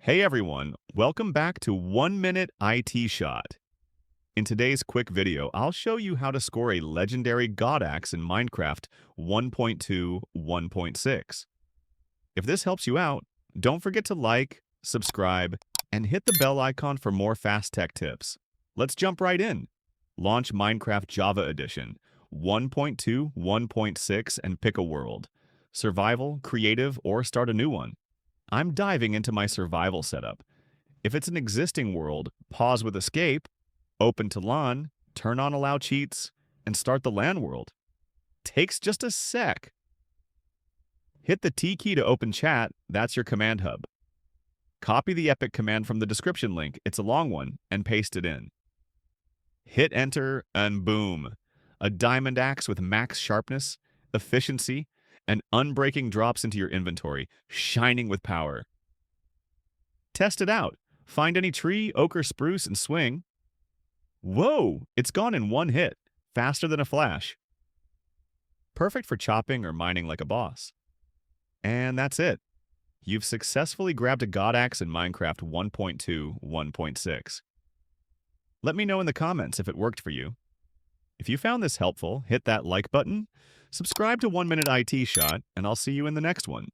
Hey everyone, welcome back to 1 Minute IT Shot. In today's quick video, I'll show you how to score a legendary God Axe in Minecraft 1.2 1.6. If this helps you out, don't forget to like, subscribe, and hit the bell icon for more fast tech tips. Let's jump right in. Launch Minecraft Java Edition 1.2 1.6 and pick a world. Survival, creative, or start a new one. I'm diving into my survival setup. If it's an existing world, pause with escape, open to LAN, turn on allow cheats, and start the LAN world. Takes just a sec. Hit the T key to open chat, that's your command hub. Copy the epic command from the description link, it's a long one, and paste it in. Hit enter, and boom! A diamond axe with max sharpness, efficiency, and unbreaking drops into your inventory, shining with power. Test it out. Find any tree, oak, or spruce and swing. Whoa! It's gone in one hit, faster than a flash. Perfect for chopping or mining like a boss. And that's it. You've successfully grabbed a God Axe in Minecraft 1.2 1.6. Let me know in the comments if it worked for you. If you found this helpful, hit that like button, subscribe to 1 Minute IT Shot, and I'll see you in the next one.